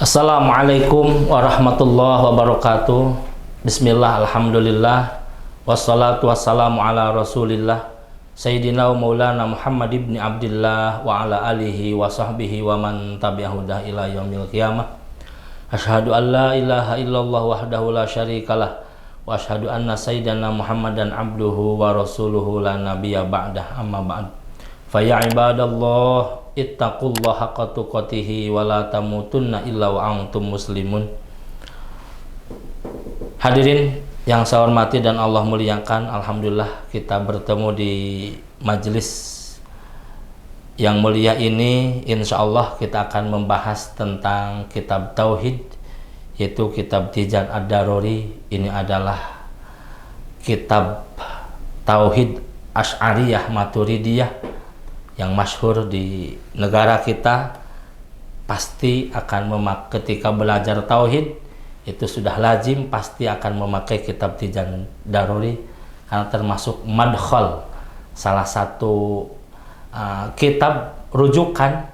Assalamualaikum warahmatullahi wabarakatuh. Bismillah, alhamdulillah, wassalatu wassalamu ala rasulillah Sayyidina wa maulana Muhammad ibn Abdillah wa ala alihi wa sahbihi wa man tabi'ahudah ila yaumil qiyamah. Asyhadu an la ilaha illallah wahdahu la syarikalah wa asyhadu anna sayyidana Muhammadan abduhu wa rasuluhu la nabiyya ba'dah, amma ba'd. Fa ya ibadallah ittaqullaha haqqa tuqatih wa la tamutunna illa wa antum muslimun. Hadirin yang saya hormati dan Allah muliakan, alhamdulillah kita bertemu di majelis yang mulia ini. Insyaallah kita akan membahas tentang kitab tauhid, yaitu kitab Tijan Ad-Daruri. Ini adalah kitab tauhid Asy'ariyah Maturidiyah yang masyhur di negara kita. Pasti akan ketika belajar tauhid itu sudah lazim pasti akan memakai kitab Tijan Daruri, karena termasuk madkhal, salah satu kitab rujukan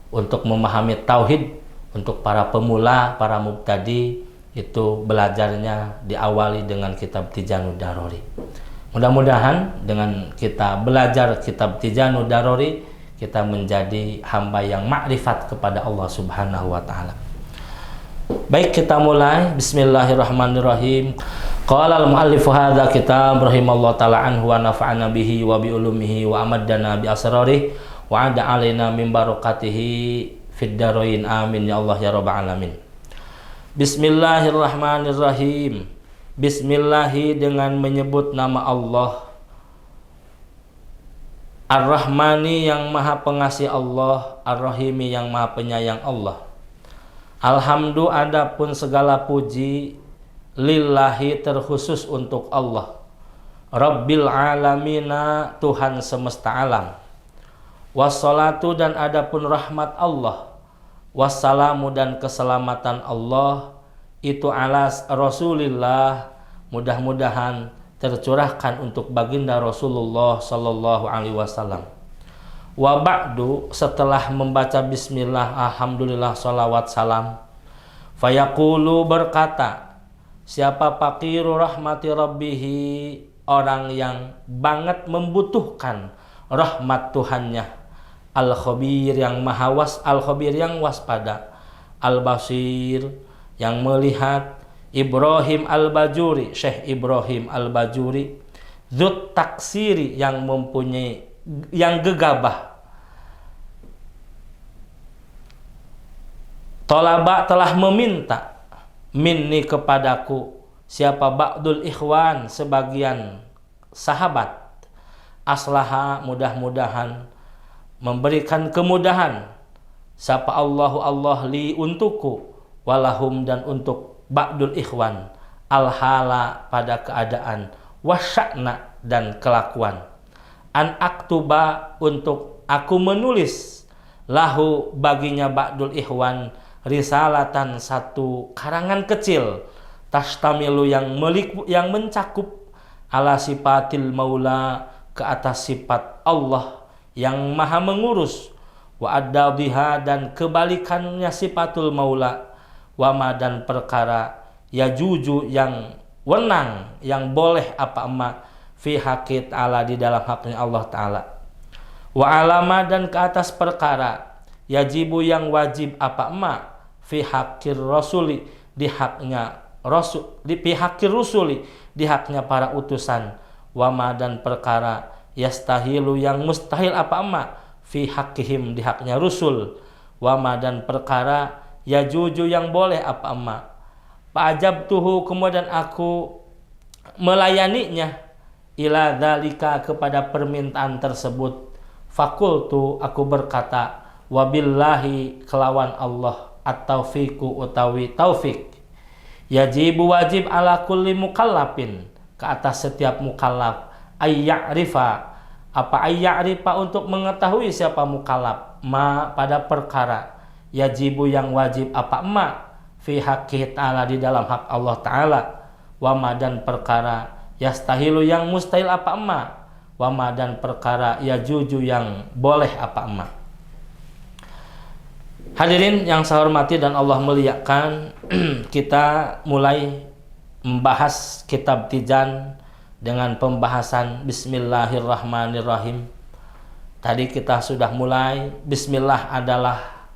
untuk memahami tauhid untuk para pemula, para mubtadi. Itu belajarnya diawali dengan kitab Tijan Daruri. Mudah-mudahan dengan kita belajar kitab Tijan Daruri, kita menjadi hamba yang makrifat kepada Allah Subhanahu wa taala. Baik, kita mulai. Bismillahirrahmanirrahim. Qala al-muallif hadza kitab rahimallahu taala anhu wa nafa'ana bihi wa bi ulumihi wa amaddana bi asrarihi wa ada alaina min barakatihi fid darain, amin ya Allah ya rabbal alamin. Bismillahirrahmanirrahim. Bismillahi, dengan menyebut nama Allah. Ar-Rahmani, yang maha pengasih Allah. Ar-Rahimi, yang maha penyayang Allah. Alhamdu, adapun segala puji, lillahi, terkhusus untuk Allah. Rabbil alamina, Tuhan semesta alam. Wassalatu, dan adapun rahmat Allah. Wassalamu, dan keselamatan Allah itu alas Rasulillah, mudah-mudahan tercurahkan untuk baginda Rasulullah sallallahu alaihi wasallam. Wa ba'du, setelah membaca bismillah, alhamdulillah, salawat salam, fayaqulu, berkata siapa faqiru rahmati rabbihi, orang yang banget membutuhkan rahmat Tuhannya, al-khabir, yang maha al-khabir, yang waspada, al-basir, yang melihat, Ibrahim Al-Bajuri, Syekh Ibrahim Al-Bajuri, Dzut taksiri, yang mempunyai, yang gegabah. Tolaba, telah meminta, minni, kepadaku, siapa ba'dul ikhwan, sebagian sahabat, aslaha, mudah-mudahan memberikan kemudahan, siapa Allahu, Allah, li, untukku, walahum, dan untuk ba'dul ikhwan, alhala, pada keadaan, wasya'na, dan kelakuan, an aktuba, untuk aku menulis, lahu, baginya ba'dul ikhwan, risalatan, satu karangan kecil, tashtamilu, yang mencakup, ala sifatil maula, ke atas sifat Allah yang maha mengurus, wa addabiha, dan kebalikannya sifatul maula, wama, dan perkara, yajuju, yang wenang, yang boleh apa emak, fi haqqi ta'ala, di dalam haknya Allah ta'ala, wa alama, dan ke atas perkara, yajibu, yang wajib apa emak, fi haqqir rasuli, di haknya rasul, di haqqir rusuli, di haknya para utusan, wama, dan perkara, yastahilu, yang mustahil apa emak, fi haqqihim, di haknya rusul, wama, dan perkara, yajuju, yang boleh apa emak, fa'ajabtuhu, kemudian aku melayaninya, ila dzalika, kepada permintaan tersebut, fakultu, aku berkata, wabillahi, kelawan Allah, at-taufiqu, utawi taufik, yajibu, wajib, ala kulli mukallafin, ke atas setiap mukallaf, ayya'rifa, apa ayya'rifa, untuk mengetahui siapa mukallaf, ma, pada perkara, yajibu, yang wajib apa emak, fi haqqi ta'ala, di dalam hak Allah ta'ala, wama, dan perkara, yastahilu, yang mustahil apa emak, wama, dan perkara, yajuju, yang boleh apa emak. Hadirin yang saya hormati dan Allah muliakan, kita mulai membahas kitab Tizan dengan pembahasan Bismillahirrahmanirrahim. Tadi kita sudah mulai, Bismillah adalah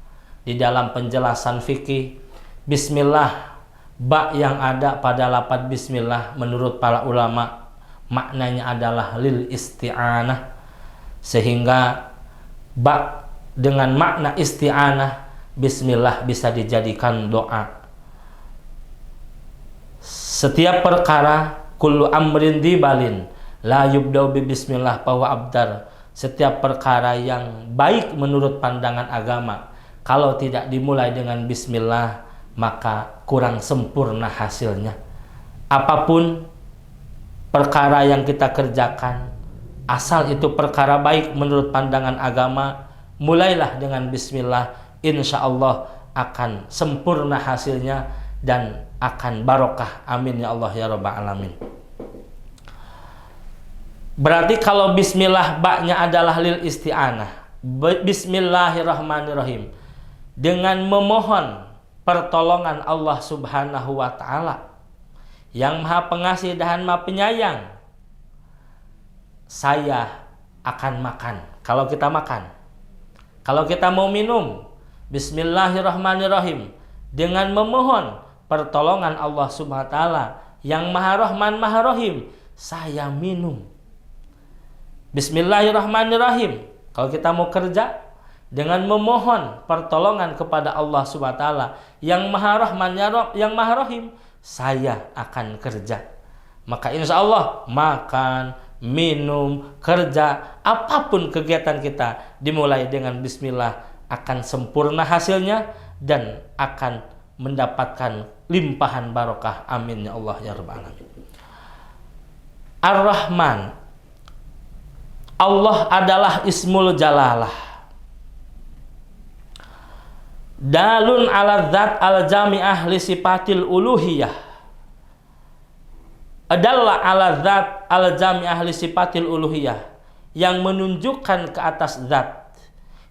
di dalam penjelasan fikih, Bismillah, ba yang ada pada lafaz Bismillah menurut para ulama maknanya adalah lil isti'anah, sehingga ba dengan makna isti'anah Bismillah bisa dijadikan doa. Setiap perkara, kullu amrin dibalin la yubda'u bi bismillah bahwa abdar. Setiap perkara yang baik menurut pandangan agama, kalau tidak dimulai dengan bismillah maka kurang sempurna hasilnya. Apapun perkara yang kita kerjakan, asal itu perkara baik menurut pandangan agama, mulailah dengan bismillah, insya Allah akan sempurna hasilnya dan akan barokah. Amin ya Allah ya Rabbal Alamin. Berarti kalau bismillah baknya adalah lil isti'anah, Bismillahirrahmanirrahim, dengan memohon pertolongan Allah subhanahu wa ta'ala yang maha pengasih dan maha penyayang. Saya akan makan. Kalau kita makan, kalau kita mau minum, Bismillahirrahmanirrahim, dengan memohon pertolongan Allah subhanahu wa ta'ala yang maha rahman maha rahim, saya minum. Bismillahirrahmanirrahim, kalau kita mau kerja, dengan memohon pertolongan kepada Allah subhanahu wa ta'ala yang maha rahman yang maha rahim, saya akan kerja. Maka insya Allah makan, minum, kerja, apapun kegiatan kita dimulai dengan bismillah akan sempurna hasilnya dan akan mendapatkan limpahan barokah. Amin ya Allah ya Rabbal Alamin. Ar-Rahman, Allah adalah ismul jalalah, dalun ala dzat al-jami'ah li sifatil uluhiyah, adalah ala dzat al-jami'ah li sifatil uluhiyah, yang menunjukkan ke atas zat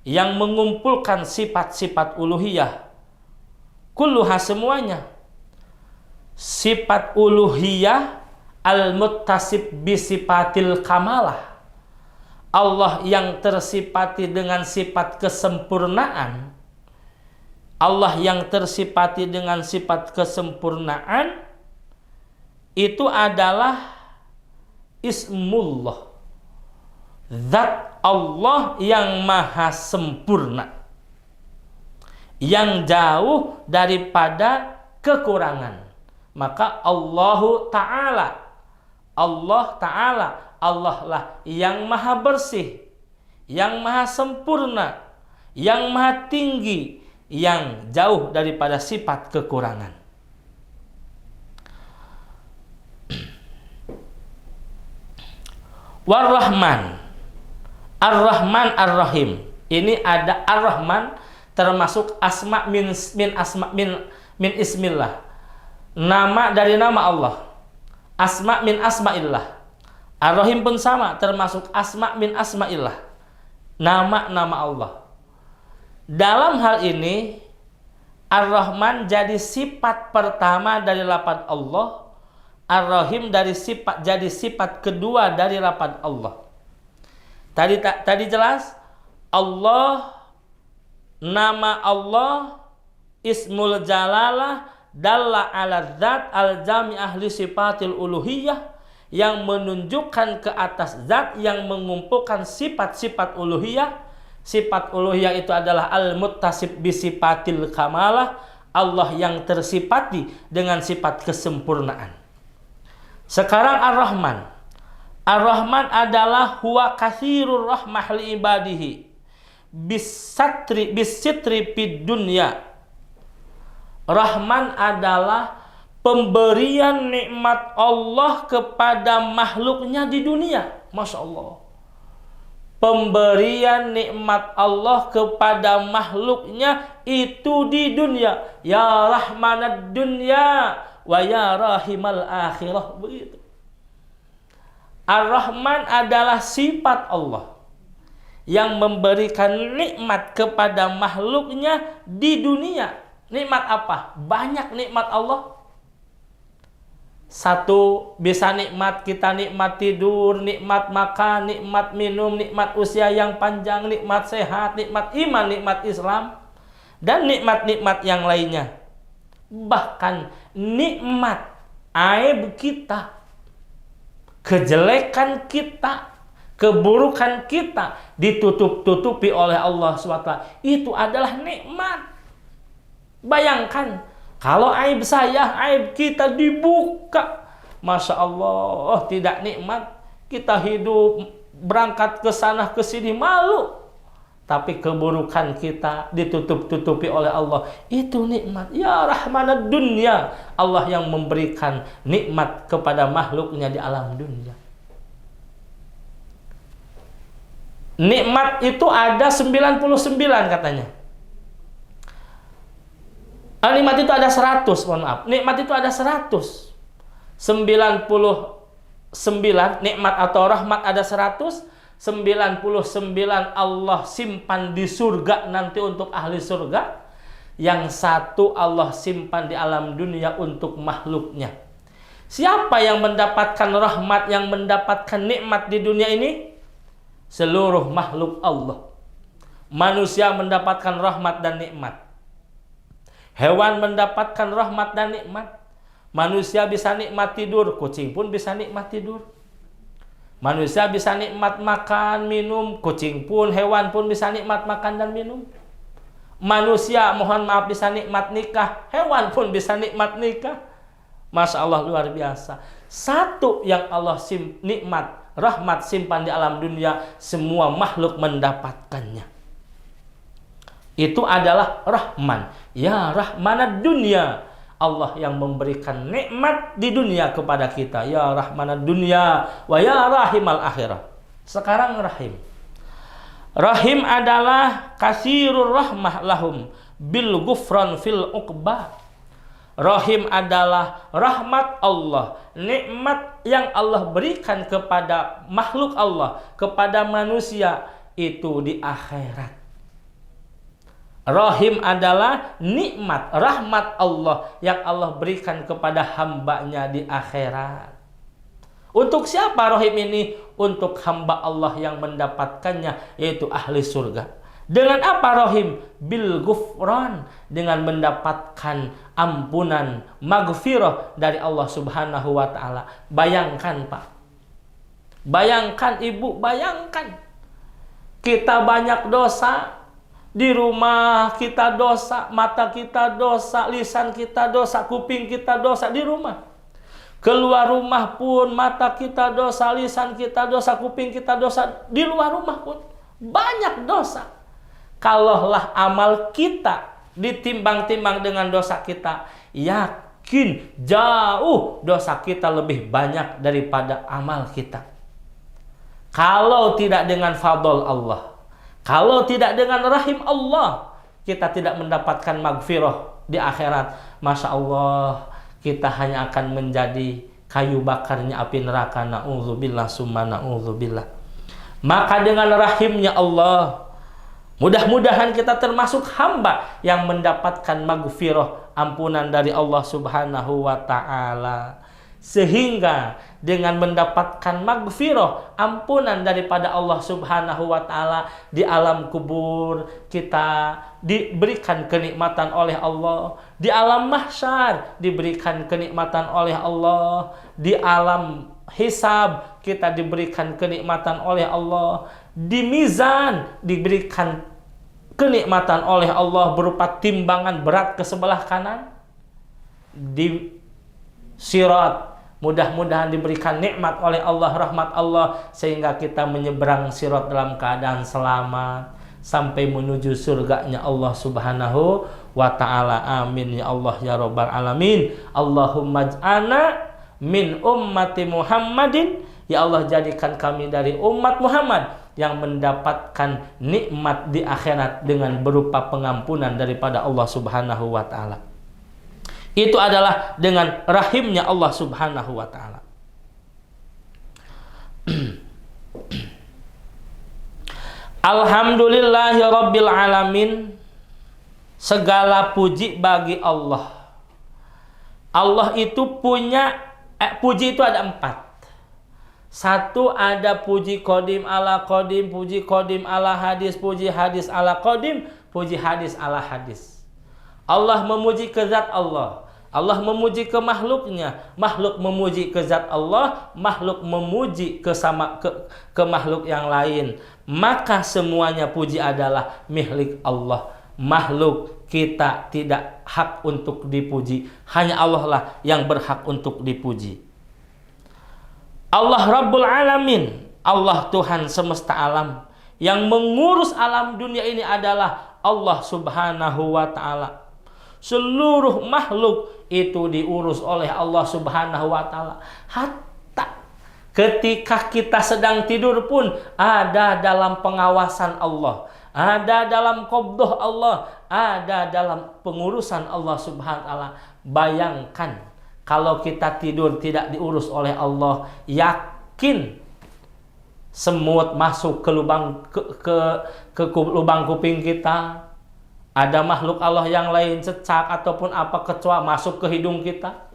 yang mengumpulkan sifat-sifat uluhiyah, kulluha semuanya. Sifat uluhiyah al-muttasib bi sifatil kamalah, Allah yang tersifati dengan sifat kesempurnaan, Allah yang tersifati dengan sifat kesempurnaan itu adalah ismullah, zat Allah yang maha sempurna, yang jauh daripada kekurangan. Maka Allahu Ta'ala, Allah Ta'ala, Allah lah yang maha bersih, yang maha sempurna, yang maha tinggi, yang jauh daripada sifat kekurangan. War-Rahman, Ar-Rahman Ar-Rahim. Ini ada Ar-Rahman termasuk asma min ismillah, nama dari nama Allah, asma min asmaillah. Ar-Rahim pun sama, termasuk asma min asmaillah, nama-nama Allah. Dalam hal ini Ar-Rahman jadi sifat pertama dari lafaz Allah, Ar-Rahim jadi sifat kedua dari lafaz Allah. Tadi jelas Allah, nama Allah, ismul jalalah, dalla ala dzat al-jami'ah li sifatil uluhiyah, yang menunjukkan ke atas zat yang mengumpulkan sifat-sifat uluhiyah. Sifat uluhiyah itu adalah al-muttasib bi sifatil kamalah, Allah yang tersifati dengan sifat kesempurnaan. Sekarang Ar-Rahman. Ar-Rahman adalah huwa katsirur rahmah li ibadihi bisitri fid dunya. Rahman adalah pemberian nikmat Allah kepada makhluknya di dunia. Masya Allah. Pemberian nikmat Allah kepada makhluknya itu di dunia. Ya rahmanad dunya wa ya rahimal akhirah. Begitu. Ar-Rahman adalah sifat Allah yang memberikan nikmat kepada makhluknya di dunia. Nikmat apa? Banyak nikmat Allah. Satu, bisa nikmat kita, nikmat tidur, nikmat makan, nikmat minum, nikmat usia yang panjang, nikmat sehat, nikmat iman, nikmat Islam, dan nikmat-nikmat yang lainnya. Bahkan nikmat aib kita, kejelekan kita, keburukan kita ditutup-tutupi oleh Allah SWT. Itu adalah nikmat. Bayangkan kalau aib saya, aib kita dibuka, Masya Allah, tidak nikmat. Kita hidup, berangkat ke sana ke sini malu. Tapi keburukan kita ditutup-tutupi oleh Allah. Itu nikmat. Ya rahmanad dunya. Allah yang memberikan nikmat kepada makhluknya di alam dunia. Nikmat itu ada 99 katanya. Nikmat itu ada 100, mohon maaf. Nikmat itu ada 100. 99 nikmat atau rahmat ada 100. 99 Allah simpan di surga nanti untuk ahli surga. Yang satu Allah simpan di alam dunia untuk makhluknya. Siapa yang mendapatkan rahmat, yang mendapatkan nikmat di dunia ini? Seluruh makhluk Allah. Manusia mendapatkan rahmat dan nikmat. Hewan mendapatkan rahmat dan nikmat. Manusia bisa nikmat tidur, kucing pun bisa nikmat tidur. Manusia bisa nikmat makan, minum, kucing pun, hewan pun bisa nikmat makan dan minum. Manusia, mohon maaf, bisa nikmat nikah, hewan pun bisa nikmat nikah. Masya Allah, luar biasa. Satu yang Allah nikmat, rahmat simpan di alam dunia, semua makhluk mendapatkannya. Itu adalah Rahman. Ya Rahmanad dunya. Allah yang memberikan nikmat di dunia kepada kita. Ya Rahmanad dunya wa ya Rahimal akhirah. Sekarang Rahim. Rahim adalah kasirur rahmah lahum bil ghufran fil uqbah. Rahim adalah rahmat Allah, nikmat yang Allah berikan kepada makhluk Allah, kepada manusia itu di akhirat. Rahim adalah nikmat, rahmat Allah yang Allah berikan kepada hambanya di akhirat. Untuk siapa rahim ini? Untuk hamba Allah yang mendapatkannya, yaitu ahli surga. Dengan apa rahim? Bil ghufran, dengan mendapatkan ampunan, maghfirah dari Allah Subhanahu wa taala. Bayangkan, Pak. Bayangkan, Ibu, bayangkan. Kita banyak dosa. Di rumah kita dosa, mata kita dosa, lisan kita dosa, kuping kita dosa di rumah. Keluar rumah pun mata kita dosa, lisan kita dosa, kuping kita dosa. Di luar rumah pun banyak dosa. Kalaulah amal kita ditimbang-timbang dengan dosa kita, yakin jauh dosa kita lebih banyak daripada amal kita. Kalau tidak dengan fadl Allah, kalau tidak dengan rahim Allah, kita tidak mendapatkan maghfirah di akhirat. Masya Allah, kita hanya akan menjadi kayu bakarnya api neraka. Na'udzubillah summa na'udzubillah. Maka dengan rahimnya Allah, mudah-mudahan kita termasuk hamba yang mendapatkan maghfirah, ampunan dari Allah Subhanahu wa ta'ala. Sehingga dengan mendapatkan maghfirah, ampunan daripada Allah Subhanahu wa ta'ala, di alam kubur kita diberikan kenikmatan oleh Allah, di alam mahsyar diberikan kenikmatan oleh Allah, di alam hisab kita diberikan kenikmatan oleh Allah, di mizan diberikan kenikmatan oleh Allah berupa timbangan berat ke sebelah kanan, di sirat mudah-mudahan diberikan nikmat oleh Allah, rahmat Allah, sehingga kita menyeberang sirat dalam keadaan selamat sampai menuju surganya Allah Subhanahu wa ta'ala. Amin ya Allah ya Rabbal alamin. Allahumma ja'alna min ummati Muhammadin. Ya Allah, jadikan kami dari umat Muhammad yang mendapatkan nikmat di akhirat dengan berupa pengampunan daripada Allah Subhanahu wa ta'ala. Itu adalah dengan rahimnya Allah Subhanahu wa ta'ala. Alhamdulillahirabbil alamin. Segala puji bagi Allah. Allah itu punya puji itu ada 4. Satu, ada puji qadim ala qadim, puji qadim ala hadis, puji hadis ala qadim, puji hadis ala hadis. Allah memuji ke zat Allah. Allah memuji ke makhluknya, makhluk memuji ke zat Allah, makhluk memuji ke makhluk yang lain. Maka semuanya puji adalah milik Allah. Makhluk kita tidak hak untuk dipuji, hanya Allah lah yang berhak untuk dipuji. Allah Rabbul Alamin, Allah Tuhan semesta alam. Yang mengurus alam dunia ini adalah Allah Subhanahu wa ta'ala. Seluruh makhluk itu diurus oleh Allah Subhanahu wa ta'ala. Hatta ketika kita sedang tidur pun ada dalam pengawasan Allah, ada dalam qabdah Allah, ada dalam pengurusan Allah Subhanahu wa ta'ala. Bayangkan kalau kita tidur tidak diurus oleh Allah, yakin semut masuk ke lubang lubang kuping kita. Ada makhluk Allah yang lain, cecak ataupun apa, kecoa masuk ke hidung kita.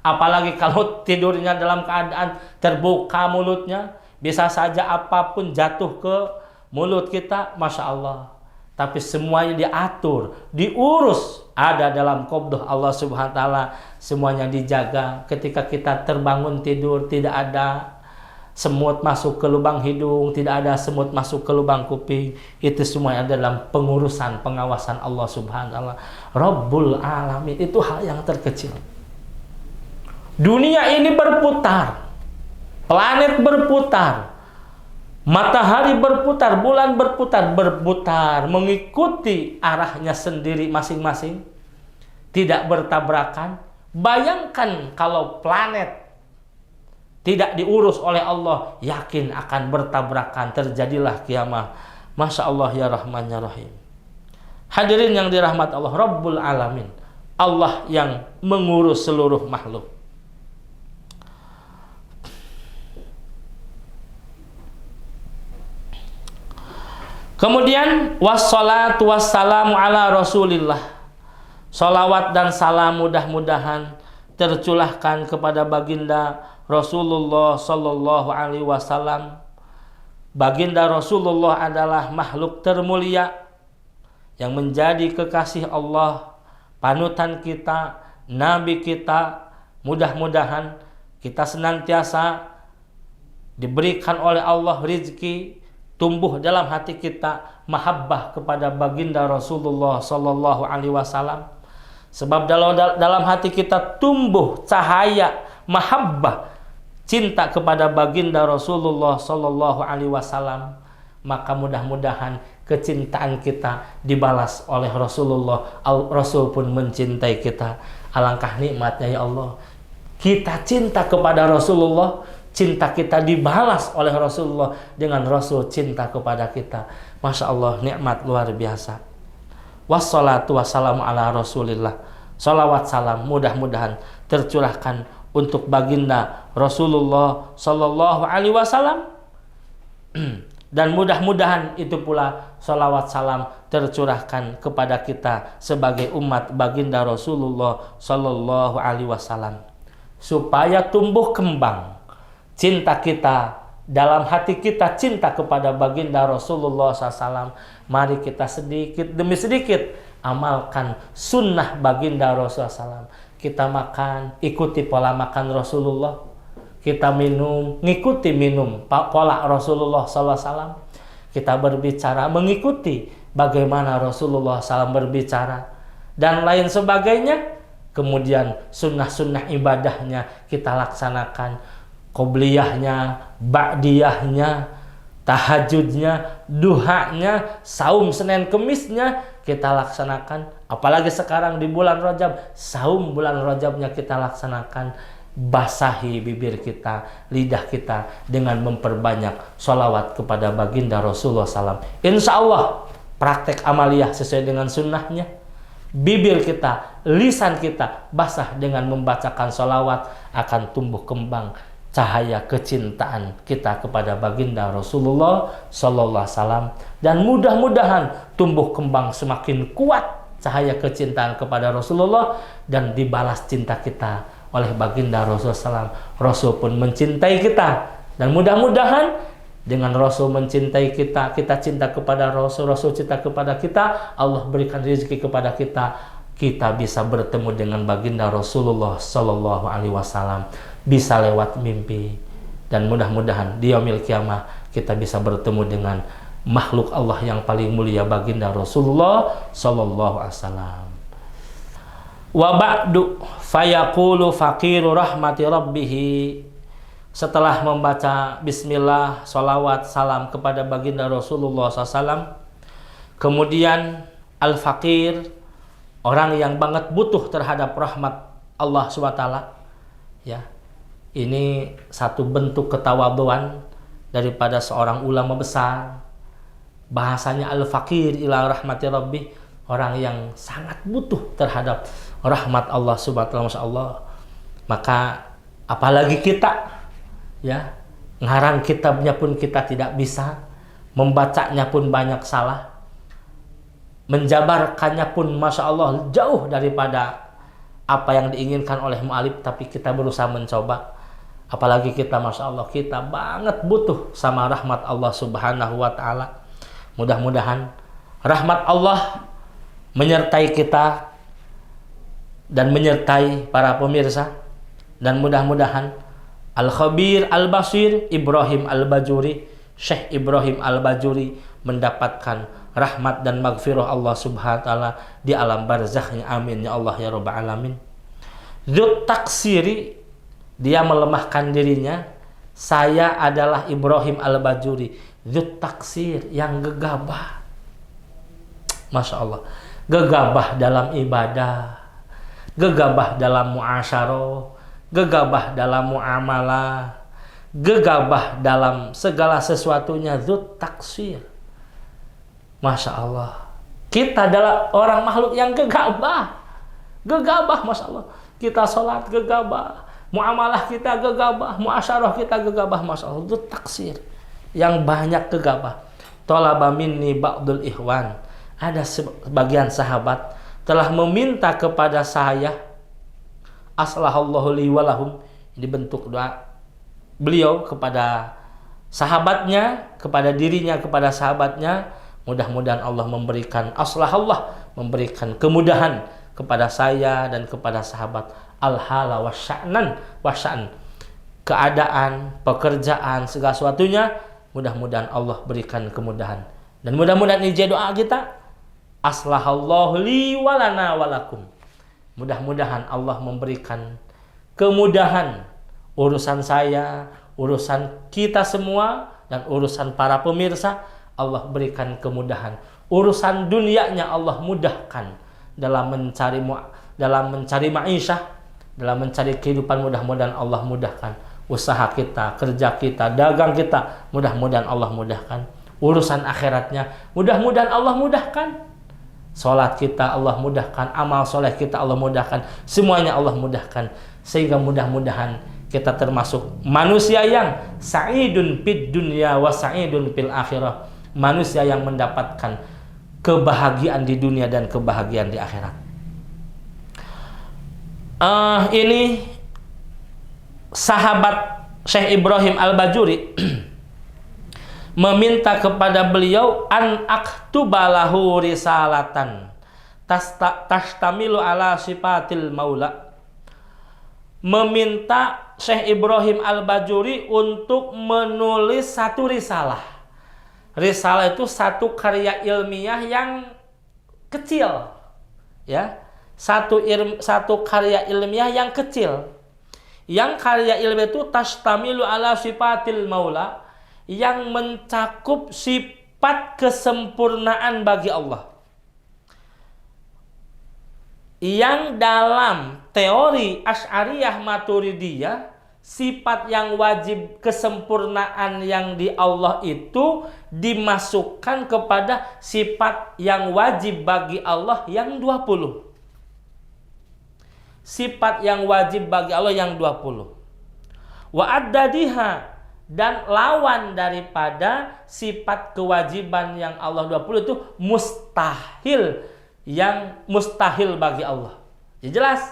Apalagi kalau tidurnya dalam keadaan terbuka mulutnya, bisa saja apapun jatuh ke mulut kita, Masya Allah. Tapi semuanya diatur, diurus, ada dalam qabdah Allah Subhanahu wa ta'ala. Semuanya dijaga. Ketika kita terbangun tidur, tidak ada semut masuk ke lubang hidung, tidak ada semut masuk ke lubang kuping. Itu semua ada dalam pengurusan, pengawasan Allah Subhanahu wa ta'ala. Rabbul Alamin, itu hal yang terkecil. Dunia ini berputar, planet berputar, matahari berputar, bulan berputar, mengikuti arahnya sendiri masing-masing, tidak bertabrakan. Bayangkan kalau planet tidak diurus oleh Allah, yakin akan bertabrakan, terjadilah kiamat. Masya Allah ya Rahman ya Rahim. Hadirin yang dirahmat Allah, Rabbul Alamin, Allah yang mengurus seluruh makhluk. Kemudian wassalatu wassalamu ala Rasulillah. Salawat dan salam mudah-mudahan tercurahkan kepada baginda Rasulullah sallallahu alaihi wasallam. Baginda Rasulullah adalah makhluk termulia yang menjadi kekasih Allah, panutan kita, nabi kita. Mudah-mudahan kita senantiasa diberikan oleh Allah rezeki, tumbuh dalam hati kita mahabbah kepada baginda Rasulullah sallallahu alaihi wasallam. Sebab dalam hati kita tumbuh cahaya mahabbah, cinta kepada baginda Rasulullah sallallahu alaihi wasallam, maka mudah-mudahan kecintaan kita dibalas oleh Rasulullah. Rasul pun mencintai kita. Alangkah nikmatnya ya Allah. Kita cinta kepada Rasulullah, cinta kita dibalas oleh Rasulullah dengan Rasul cinta kepada kita. Masya Allah, nikmat luar biasa. Wassalatu wassalamu ala Rasulillah. Salawat salam mudah-mudahan tercurahkan untuk baginda Rasulullah sallallahu alaihi wasallam. Dan mudah-mudahan itu pula salawat salam tercurahkan kepada kita sebagai umat baginda Rasulullah sallallahu alaihi wasallam, supaya tumbuh kembang cinta kita, dalam hati kita cinta kepada baginda Rasulullah SAW. Mari kita sedikit demi sedikit amalkan sunnah baginda Rasulullah SAW. Kita makan, ikuti pola makan Rasulullah. Kita minum, ngikuti minum pola Rasulullah SAW. Kita berbicara, mengikuti bagaimana Rasulullah SAW berbicara, dan lain sebagainya. Kemudian sunnah-sunnah ibadahnya kita laksanakan. Qobliyahnya, ba'diyahnya, tahajudnya, duhanya, saum Senin Kemisnya kita laksanakan. Apalagi sekarang di bulan Rajab, saum bulan Rajabnya kita laksanakan. Basahi bibir kita, lidah kita dengan memperbanyak sholawat kepada baginda Rasulullah SAW. Insya Allah praktek amaliyah sesuai dengan sunnahnya. Bibir kita, lisan kita basah dengan membacakan sholawat, akan tumbuh kembang cahaya kecintaan kita kepada baginda Rasulullah sallallahu alaihi wasallam, dan mudah-mudahan tumbuh kembang semakin kuat cahaya kecintaan kepada Rasulullah dan dibalas cinta kita oleh baginda Rasulullah SAW. Rasul pun mencintai kita, dan mudah-mudahan dengan Rasul mencintai kita, kita cinta kepada Rasul, Rasul cinta kepada kita, Allah berikan rezeki kepada kita, kita bisa bertemu dengan baginda Rasulullah Sallallahu Alaihi Wasallam, bisa lewat mimpi, dan mudah-mudahan di yaumil qiyamah kita bisa bertemu dengan makhluk Allah yang paling mulia baginda Rasulullah Sallallahu Alaihi Wasallam. Wa ba'du fayaqulu faqiru rahmati rabbih. Setelah membaca bismillah, salawat, salam kepada baginda Rasulullah SAW, kemudian al-faqir, orang yang banget butuh terhadap rahmat Allah SWT, ya, ini satu bentuk ketawaduan daripada seorang ulama besar. Bahasanya al-faqir ila rahmati rabbi, orang yang sangat butuh terhadap rahmat Allah subhanahu wa ta'ala. Maka apalagi kita, ya, ngarang kitabnya pun kita tidak bisa, membacanya pun banyak salah, menjabarkannya pun masya Allah jauh daripada apa yang diinginkan oleh mu'alif, tapi kita berusaha mencoba. Apalagi kita masya Allah, kita banget butuh sama rahmat Allah subhanahu wa ta'ala. Mudah-mudahan rahmat Allah menyertai kita dan menyertai para pemirsa, dan mudah-mudahan Al-Khabir Al-Basir Ibrahim Al-Bajuri, Syekh Ibrahim Al-Bajuri mendapatkan rahmat dan maghfirah Allah subhanahu wa ta'ala di alam barzakhnya. Amin ya Allah ya rabbal alamin. Dzut taksiri, dia melemahkan dirinya. Saya adalah Ibrahim Al-Bajuri, dzut taksir, yang gegabah. Masya Allah, gegabah dalam ibadah, gegabah dalam muasyarah, gegabah dalam muamalah, gegabah dalam segala sesuatunya, dzut taksir. Masya Allah, kita adalah orang makhluk yang gegabah. Gegabah, Masya Allah. Kita sholat gegabah, muamalah kita gegabah, muasyarah kita gegabah, Masya Allah. Dzut taksir, yang banyak gegabah. Talaba minni ba'dul ikhwan, ada sebagian sahabat telah meminta kepada saya, aslahallahu li walahum, ini bentuk doa beliau kepada sahabatnya, kepada dirinya, kepada sahabatnya. Mudah-mudahan Allah memberikan aslahallah, memberikan kemudahan kepada saya dan kepada sahabat, al-hala wasya'an, keadaan, pekerjaan, segala sesuatunya. Mudah-mudahan Allah berikan kemudahan, dan mudah-mudahan ini jadi doa kita, aslahallahu li walana walakum. Mudah-mudahan Allah memberikan kemudahan urusan saya, urusan kita semua, dan urusan para pemirsa. Allah berikan kemudahan. Urusan dunianya Allah mudahkan dalam mencari ma'isyah, dalam mencari kehidupan. Mudah-mudahan Allah mudahkan usaha kita, kerja kita, dagang kita. Mudah-mudahan Allah mudahkan urusan akhiratnya. Mudah-mudahan Allah mudahkan sholat kita, Allah mudahkan amal soleh kita, Allah mudahkan semuanya, Allah mudahkan. Sehingga mudah-mudahan kita termasuk manusia yang sa'idun fid dunya wa sa'idun fil akhirah, manusia yang mendapatkan kebahagiaan di dunia dan kebahagiaan di akhirat. Ini sahabat Syekh Ibrahim Al-Bajuri meminta kepada beliau an aktubalahu risalatan tashtamilu ala sifatil maula, meminta Syekh Ibrahim Al-Bajuri untuk menulis satu risalah. Risalah itu satu karya ilmiah yang kecil, ya, satu karya ilmiah yang kecil. Yang karya ilmiah itu tashtamilu ala sifatil maula, yang mencakup sifat kesempurnaan bagi Allah. Yang dalam teori Asy'ariyah Maturidiyah, sifat yang wajib kesempurnaan yang di Allah itu dimasukkan kepada sifat yang wajib bagi Allah yang 20. Sifat yang wajib bagi Allah yang 20. Wa addadiha, dan lawan daripada sifat kewajiban yang Allah 20 itu mustahil, yang mustahil bagi Allah. Ya jelas,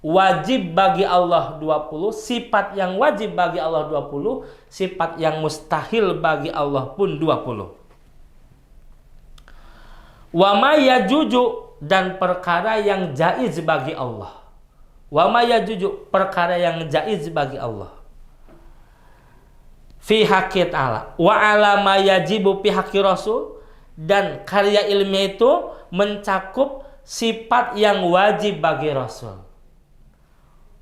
wajib bagi Allah 20, sifat yang wajib bagi Allah 20, sifat yang mustahil bagi Allah pun 20. Wa ma yajuju, dan perkara yang jaiz bagi Allah. Wa ma yajuju, perkara yang jaiz bagi Allah. Fi haqqi ta'ala wa ala ma yajibu fi haqqi rasul, dan karya ilmiah itu mencakup sifat yang wajib bagi Rasul.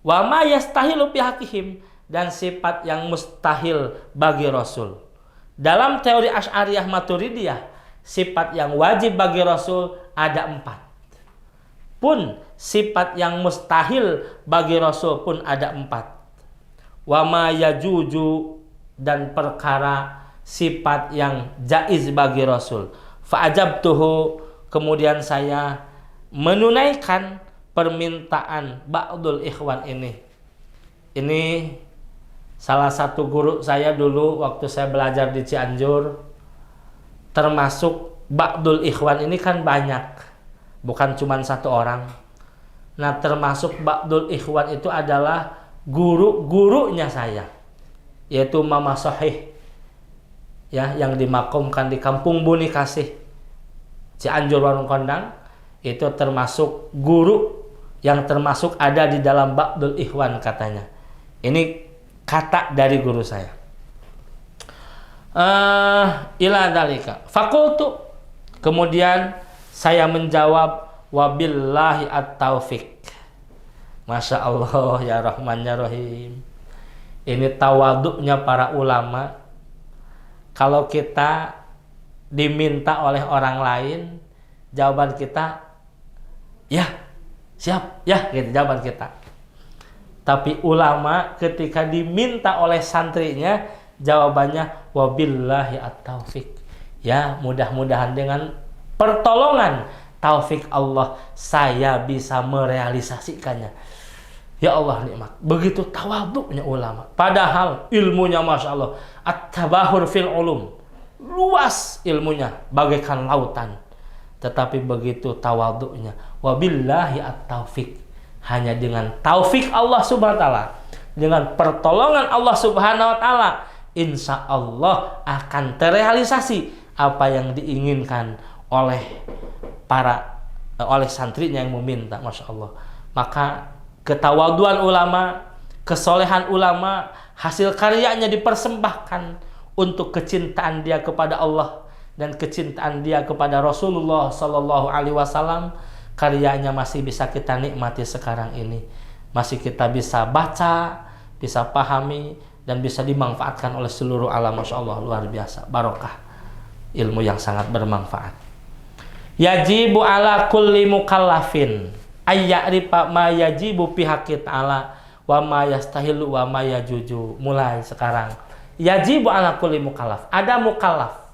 Wa ma yastahilu fi haqqihim, dan sifat yang mustahil bagi Rasul. Dalam teori Asy'ariyah Maturidiyah, sifat yang wajib bagi Rasul ada 4. Pun sifat yang mustahil bagi Rasul pun ada 4. Wa ma yajuju, dan perkara sifat yang jaiz bagi Rasul. Fa'ajabtuhu, kemudian saya menunaikan permintaan ba'dul ikhwan ini. Ini salah satu guru saya dulu waktu saya belajar di Cianjur. Termasuk ba'dul ikhwan ini kan banyak, bukan cuma satu orang. Nah, termasuk ba'dul ikhwan itu adalah guru-gurunya saya, yaitu Mama Sohih, ya, yang dimakamkan di Kampung Buni Kasih, Cianjur Warung Kondang. Itu termasuk guru yang termasuk ada di dalam ba'dul ikhwan katanya. Ini kata dari guru saya. Ila dalika fakultu, kemudian saya menjawab, wabillahi at-taufiq. Masya Allah, ya Rahman ya Rahim. Ini tawaduknya para ulama. Kalau kita diminta oleh orang lain, jawaban kita ya, siap, ya, gitu jawaban kita. Tapi ulama ketika diminta oleh santrinya, jawabannya wabillahi at-taufiq. Ya, mudah-mudahan dengan pertolongan taufik Allah saya bisa merealisasikannya. Ya Allah, nikmat. Begitu tawaduknya ulama. Padahal ilmunya Masya Allah. At-tabahur fil ulum. Luas ilmunya, bagaikan lautan. Tetapi begitu tawaduknya. Wabillahi at-taufiq. Hanya dengan taufik Allah subhanahu wa ta'ala, dengan pertolongan Allah subhanahu wa ta'ala, insya Allah akan terrealisasi apa yang diinginkan oleh oleh santrinya yang meminta. Masya Allah. Maka ketawaduan ulama, kesolehan ulama, hasil karyanya dipersembahkan untuk kecintaan dia kepada Allah dan kecintaan dia kepada Rasulullah Sallallahu Alaihi Wasallam. Karyanya masih bisa kita nikmati sekarang ini, masih kita bisa baca, bisa pahami, dan bisa dimanfaatkan oleh seluruh alam. Masya Allah, luar biasa, barokah, ilmu yang sangat bermanfaat. Yajibu ala kulli mukallafin ayya'rifa ma yajibu fi haqqi ta'ala wa ma yastahilu wa ma yajuju. Mulai sekarang, yajibu ala kulli mukallaf. Ada mukallaf.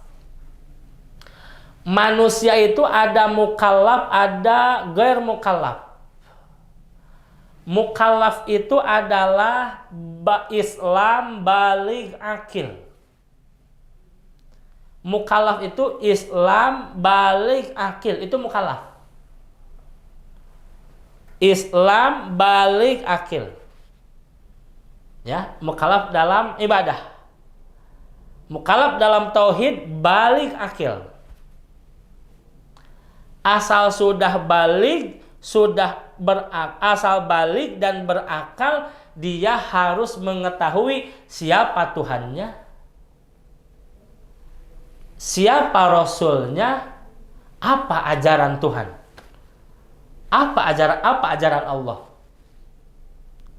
Manusia itu ada mukallaf, ada ghair mukallaf. Mukallaf itu adalah Islam baligh akil. Mukallaf itu Islam baligh akil, itu mukallaf. Islam baligh akil. Ya, mukallaf dalam ibadah. Mukallaf dalam tauhid baligh akil. Asal sudah baligh, asal baligh dan berakal, dia harus mengetahui siapa Tuhannya, siapa Rasulnya, apa ajaran Tuhan, apa ajaran Allah,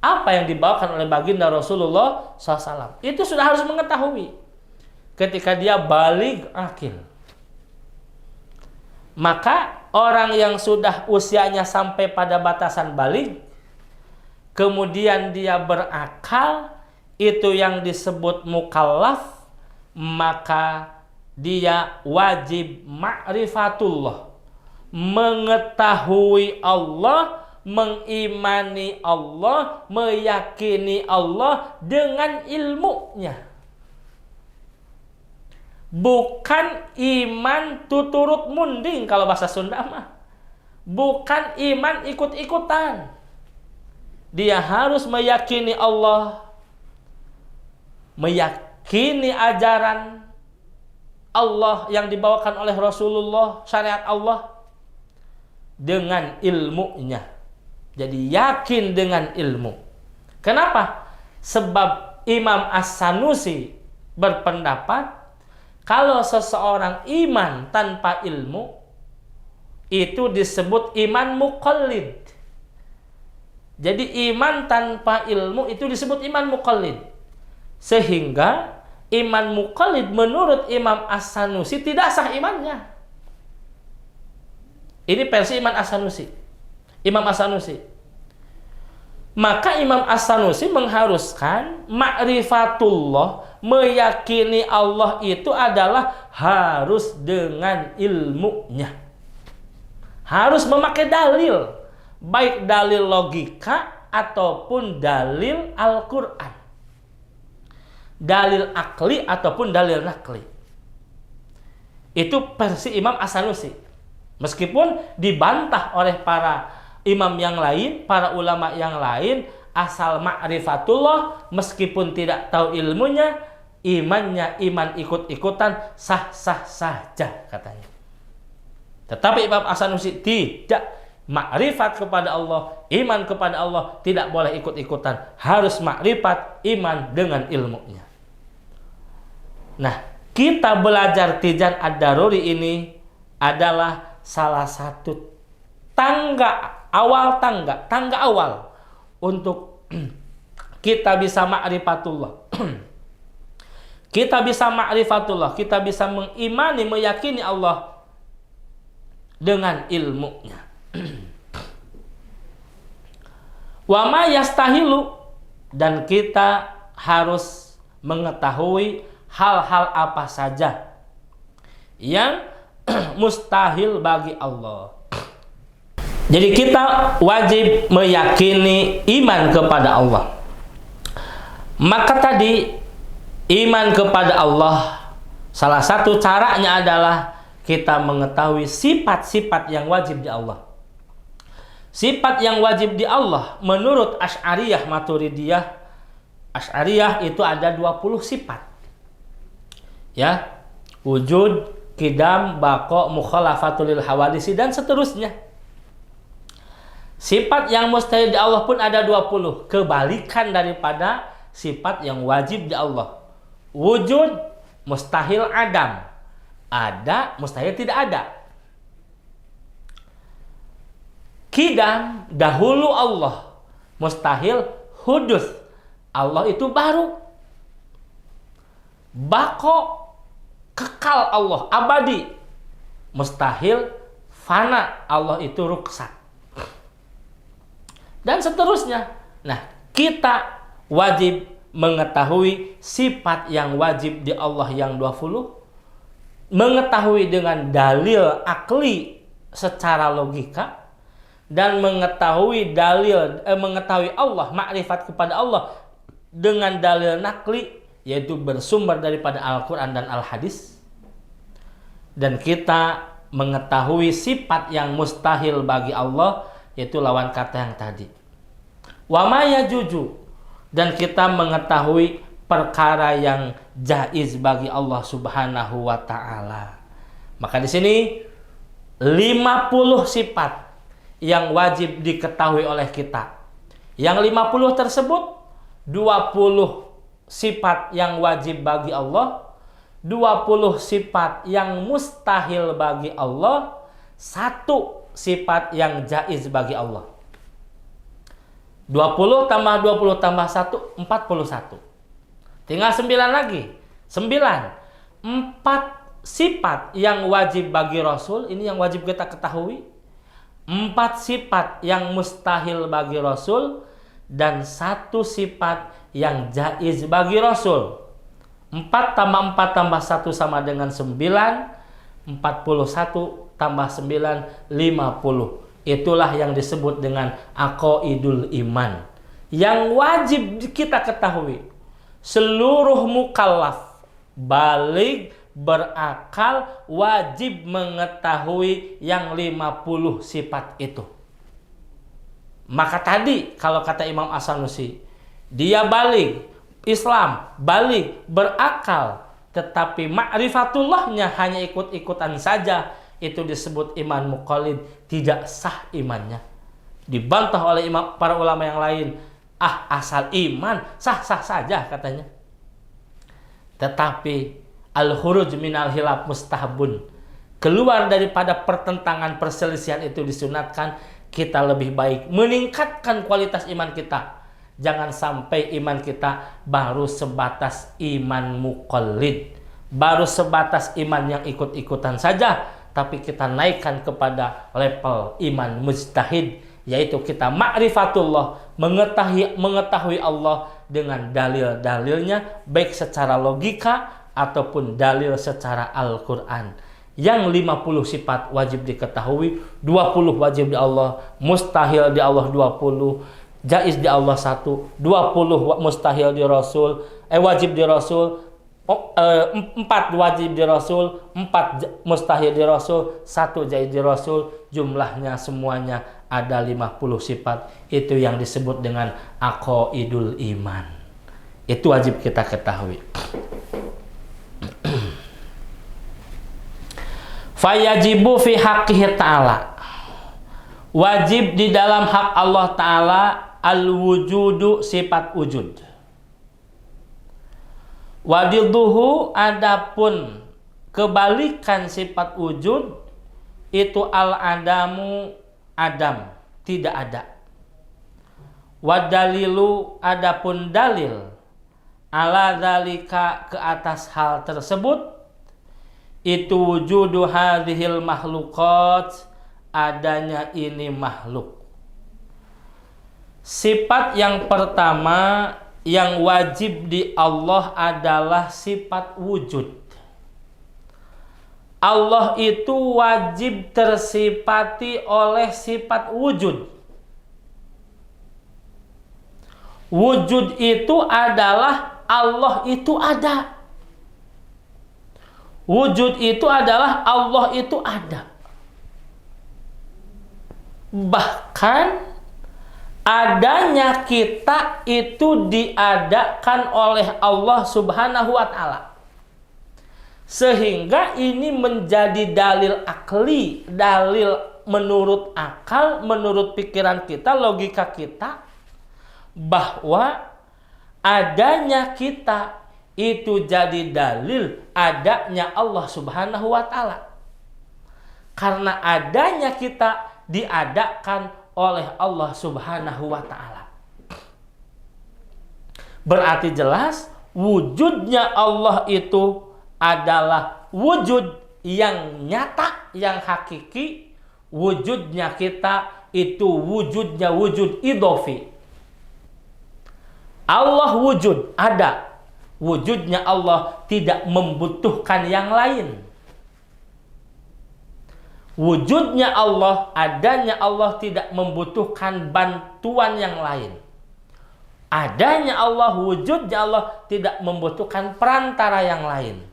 apa yang dibawakan oleh baginda Rasulullah SAW. Itu sudah harus mengetahui ketika dia baligh akil. Maka orang yang sudah usianya sampai pada batasan baligh, kemudian dia berakal, itu yang disebut mukallaf, maka dia wajib ma'rifatullah, mengetahui Allah mengimani Allah, meyakini Allah dengan ilmunya. Bukan iman tuturut munding kalau bahasa Sunda mah. Bukan iman ikut-ikutan. Dia harus meyakini Allah, meyakini ajaran Allah yang dibawakan oleh Rasulullah, syariat Allah, dengan ilmunya. Jadi yakin dengan ilmu. Kenapa? Sebab Imam As-Sanusi berpendapat kalau seseorang iman tanpa ilmu itu disebut iman muqallid. Jadi iman tanpa ilmu itu disebut iman muqallid. Sehingga iman muqallid menurut Imam As-Sanusi tidak sah imannya. Ini versi Imam As-Sanusi. Imam As-Sanusi. Maka Imam As-Sanusi mengharuskan ma'rifatullah, meyakini Allah itu adalah harus dengan ilmunya. Harus memakai dalil, baik dalil logika ataupun dalil Al-Quran. Dalil akli ataupun dalil nakli. Itu versi Imam As-Sanusi. Meskipun dibantah oleh para imam yang lain, para ulama yang lain, asal ma'rifatullah, meskipun tidak tahu ilmunya, imannya iman ikut-ikutan, sah-sah saja katanya. Tetapi Imam As-Sanusi tidak, makrifat kepada Allah, iman kepada Allah tidak boleh ikut-ikutan, harus makrifat iman dengan ilmunya. Nah, kita belajar Tijan Ad-Daruri ini adalah salah satu tangga awal untuk kita bisa ma'rifatullah. Kita bisa ma'rifatullah, kita bisa mengimani, meyakini Allah dengan ilmunya. Wa ma yastahilu, dan kita harus mengetahui hal-hal apa saja yang mustahil bagi Allah. Jadi kita wajib meyakini iman kepada Allah. Maka tadi iman kepada Allah, salah satu caranya adalah kita mengetahui sifat-sifat yang wajib di Allah. Sifat yang wajib di Allah menurut Asy'ariyah Maturidiyah, Asy'ariyah itu ada 20 sifat. Ya, wujud, qidam, baqa, mukhalafatul lil hawadisi, dan seterusnya. Sifat yang mustahil di Allah pun ada 20, kebalikan daripada sifat yang wajib di Allah. Wujud, mustahil adam. Ada, mustahil tidak ada. Qidam, dahulu Allah. Mustahil hudus. Allah itu baru. Baqa, kekal Allah, abadi. Mustahil fana, Allah itu ruksak. Dan seterusnya. Nah, kita wajib mengetahui sifat yang wajib di Allah yang 20, mengetahui dengan dalil akli secara logika, dan mengetahui mengetahui Allah, makrifat kepada Allah dengan dalil nakli, yaitu bersumber daripada Al-Quran dan Al-Hadis. Dan kita mengetahui sifat yang mustahil bagi Allah, yaitu lawan kata yang tadi. Wa ma yajuju, dan kita mengetahui perkara yang jaiz bagi Allah Subhanahu wa taala. Maka di sini 50 sifat yang wajib diketahui oleh kita. Yang 50 tersebut 20 sifat yang wajib bagi Allah, 20 sifat yang mustahil bagi Allah, 1 sifat yang jaiz bagi Allah. 20 tambah 20 tambah 1, 41. Tinggal 9 lagi. 9. 4 sifat yang wajib bagi Rasul, ini yang wajib kita ketahui. 4 sifat yang mustahil bagi Rasul, dan 1 sifat yang jaiz bagi Rasul. 4 tambah 4 tambah 1 sama dengan 9. 41 tambah 9, 50. Itulah yang disebut dengan aqaidul iman. Yang wajib kita ketahui, seluruh mukallaf baligh berakal wajib mengetahui yang 50 sifat itu. Maka tadi kalau kata Imam As-Sanusi, dia baligh, Islam, baligh, berakal, tetapi ma'rifatullahnya hanya ikut-ikutan saja, itu disebut iman muqallid, tidak sah imannya. Dibantah oleh para ulama yang lain, asal iman sah-sah saja katanya. Tetapi al-khuruj minal khilaf mustahabun, keluar daripada pertentangan perselisihan itu disunatkan. Kita lebih baik meningkatkan kualitas iman kita. Jangan sampai iman kita baru sebatas iman muqallid, baru sebatas iman yang ikut-ikutan saja, tapi kita naikkan kepada level iman mujtahid, yaitu kita ma'rifatullah, mengetahui Allah dengan dalil-dalilnya, baik secara logika ataupun dalil secara Al-Quran. Yang 50 sifat wajib diketahui, 20 wajib di Allah, mustahil di Allah 20, jaiz di Allah 1, 20 mustahil di Rasul, wajib di Rasul, 4 wajib di Rasul, 4 mustahil di Rasul, 1 jaiz di Rasul, jumlahnya semuanya ada 50 sifat. Itu yang disebut dengan aqaidul iman. Itu wajib kita ketahui. Fayajibu fi haqqihi ta'ala, wajib di dalam hak Allah Ta'ala al-wujudu, sifat wujud. Wadiduhu, adapun kebalikan sifat wujud itu al-adamu, adam, tidak ada. Wadalilu, adapun dalil ala dzalika, ke atas hal tersebut, itu wujudu hadhil makhluqat, adanya ini makhluk. Sifat yang pertama yang wajib di Allah adalah sifat wujud. Allah itu wajib tersifati oleh sifat wujud. Wujud itu adalah Allah itu ada. Wujud itu adalah Allah itu ada. Bahkan adanya kita itu diadakan oleh Allah Subhanahu wa Ta'ala. Sehingga ini menjadi dalil akli, dalil menurut akal, menurut pikiran kita, logika kita, bahwa adanya kita itu jadi dalil adanya Allah Subhanahu wa Ta'ala. Karena adanya kita diadakan oleh Allah Subhanahu wa Ta'ala. Berarti jelas wujudnya Allah itu adalah wujud yang nyata, yang hakiki. Wujudnya kita itu wujudnya wujud idhofi. Allah wujud, ada. Wujudnya Allah tidak membutuhkan yang lain. Wujudnya Allah, adanya Allah tidak membutuhkan bantuan yang lain. Adanya Allah, wujudnya Allah tidak membutuhkan perantara yang lain.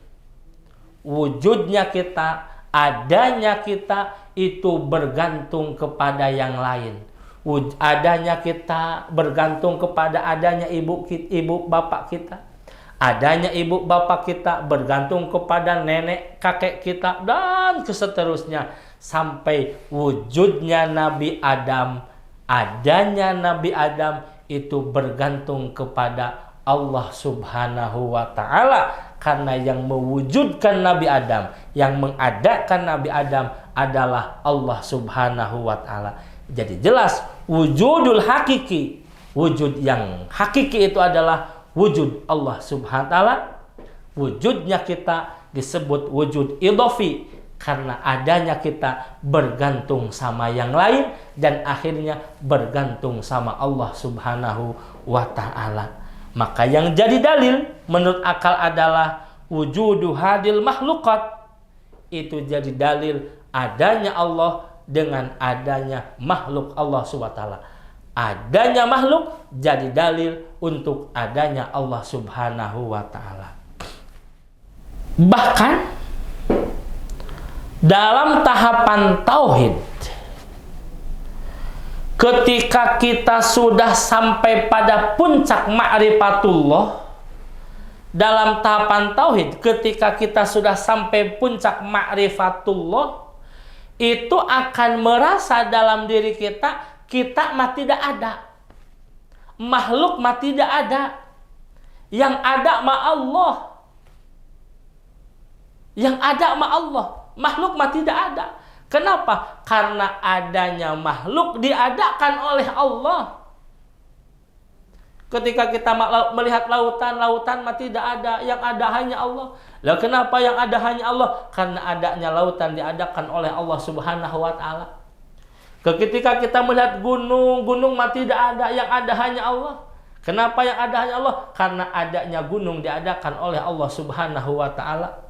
Wujudnya kita, adanya kita itu bergantung kepada yang lain. Adanya kita bergantung kepada adanya ibu bapak kita. Adanya ibu bapak kita bergantung kepada nenek kakek kita, dan seterusnya sampai wujudnya Nabi Adam. Adanya Nabi Adam itu bergantung kepada Allah Subhanahu wa Ta'ala, karena yang mewujudkan Nabi Adam, yang mengadakan Nabi Adam adalah Allah Subhanahu wa Ta'ala. Jadi jelas wujudul hakiki, wujud yang hakiki itu adalah wujud Allah Subhanahu wa Ta'ala. Wujudnya kita disebut wujud idhofi, karena adanya kita bergantung sama yang lain dan akhirnya bergantung sama Allah Subhanahu wa Ta'ala. Maka yang jadi dalil menurut akal adalah wujudu hadil makhluqat. Itu jadi dalil adanya Allah dengan adanya makhluk Allah Subhanahu wa taala. Adanya makhluk jadi dalil untuk adanya Allah Subhanahu wa taala. Bahkan dalam tahapan tauhid, ketika kita sudah sampai pada puncak ma'rifatullah, dalam tahapan tauhid, ketika kita sudah sampai puncak ma'rifatullah, itu akan merasa dalam diri kita mah tidak ada. Makhluk mah tidak ada. Yang ada mah Allah. Yang ada mah Allah. Makhluk mah tidak ada. Kenapa? Karena adanya makhluk diadakan oleh Allah. Ketika kita melihat lautan mah tidak ada, yang ada hanya Allah. Lah kenapa yang ada hanya Allah? Karena adanya lautan diadakan oleh Allah Subhanahu wa taala. Ketika kita melihat gunung mah tidak ada, yang ada hanya Allah. Kenapa yang ada hanya Allah? Karena adanya gunung diadakan oleh Allah Subhanahu wa taala.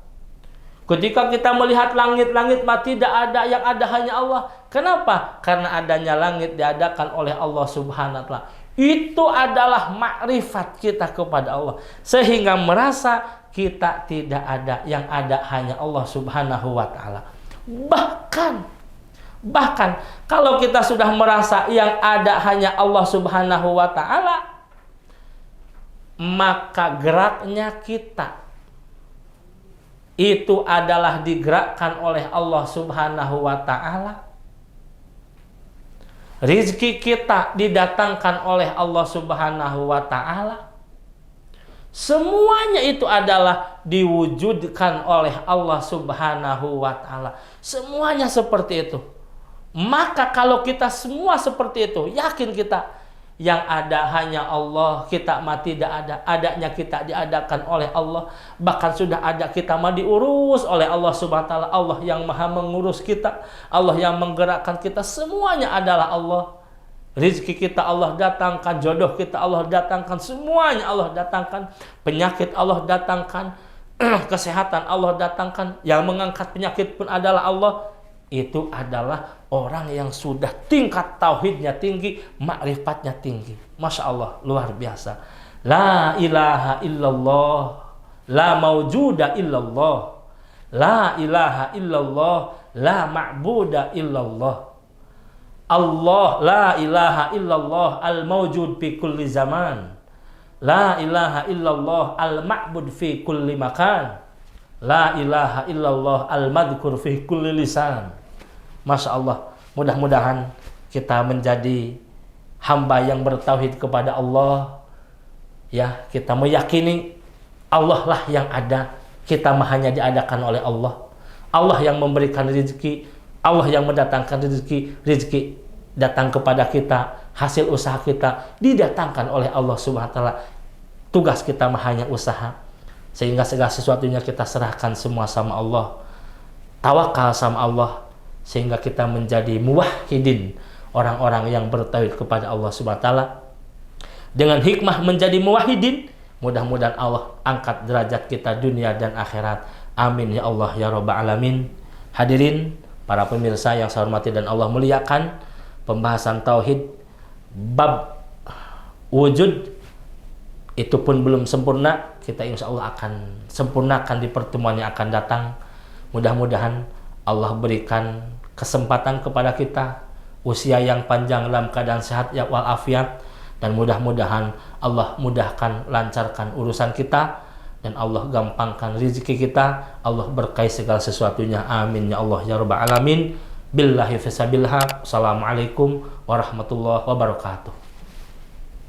Ketika kita melihat langit mah tidak ada, yang ada hanya Allah. Kenapa? Karena adanya langit diadakan oleh Allah Subhanahu wa taala. Itu adalah makrifat kita kepada Allah, sehingga merasa kita tidak ada, yang ada hanya Allah Subhanahu wa taala. Bahkan kalau kita sudah merasa yang ada hanya Allah Subhanahu wa taala, maka geraknya kita itu adalah digerakkan oleh Allah Subhanahu wa taala. Rizki kita didatangkan oleh Allah Subhanahu wa ta'ala. Semuanya itu adalah diwujudkan oleh Allah Subhanahu wa ta'ala. Semuanya seperti itu. Maka kalau kita semua seperti itu, yakin kita yang ada hanya Allah, kita mah tidak ada. Adanya kita diadakan oleh Allah. Bahkan sudah ada kita mah diurus oleh Allah Subhanahu wa taala. Allah yang maha mengurus kita, Allah yang menggerakkan kita, semuanya adalah Allah. Rizki kita Allah datangkan, jodoh kita Allah datangkan, semuanya Allah datangkan. Penyakit Allah datangkan, kesehatan Allah datangkan. Yang mengangkat penyakit pun adalah Allah. Itu adalah orang yang sudah tingkat tauhidnya tinggi, ma'rifatnya tinggi. Masya Allah, luar biasa. La ilaha illallah, la mawjuda illallah, la ilaha illallah, la ma'buda illallah. Allah, la ilaha illallah, al-mawjud fi kulli zaman. La ilaha illallah, al-ma'bud fi kulli makan. La ilaha illallah, al-madhkur fi kulli lisan. Masya Allah, mudah-mudahan kita menjadi hamba yang bertauhid kepada Allah. Ya, kita meyakini Allah lah yang ada, kita mah hanya diadakan oleh Allah. Allah yang memberikan rezeki, Allah yang mendatangkan rezeki datang kepada kita, hasil usaha kita didatangkan oleh Allah Subhanahu wa taala. Tugas kita mah hanya usaha, sehingga segala sesuatunya kita serahkan semua sama Allah. Tawakal sama Allah, sehingga kita menjadi muwahhidin, orang-orang yang bertauhid kepada Allah Subhanahu wa taala. Dengan hikmah menjadi muwahhidin, mudah-mudahan Allah angkat derajat kita dunia dan akhirat. Amin ya Allah ya rabbal alamin. Hadirin para pemirsa yang saya hormati dan Allah muliakan, pembahasan tauhid bab wujud itu pun belum sempurna. Kita insya Allah akan sempurnakan di pertemuan yang akan datang. Mudah-mudahan Allah berikan kesempatan kepada kita, usia yang panjang dalam keadaan sehat ya walafiat, dan mudah-mudahan Allah mudahkan, lancarkan urusan kita, dan Allah gampangkan rezeki kita, Allah berkahi segala sesuatunya. Amin ya Allah ya rabbal alamin. Billahi fisabillah. Assalamualaikum warahmatullahi wabarakatuh.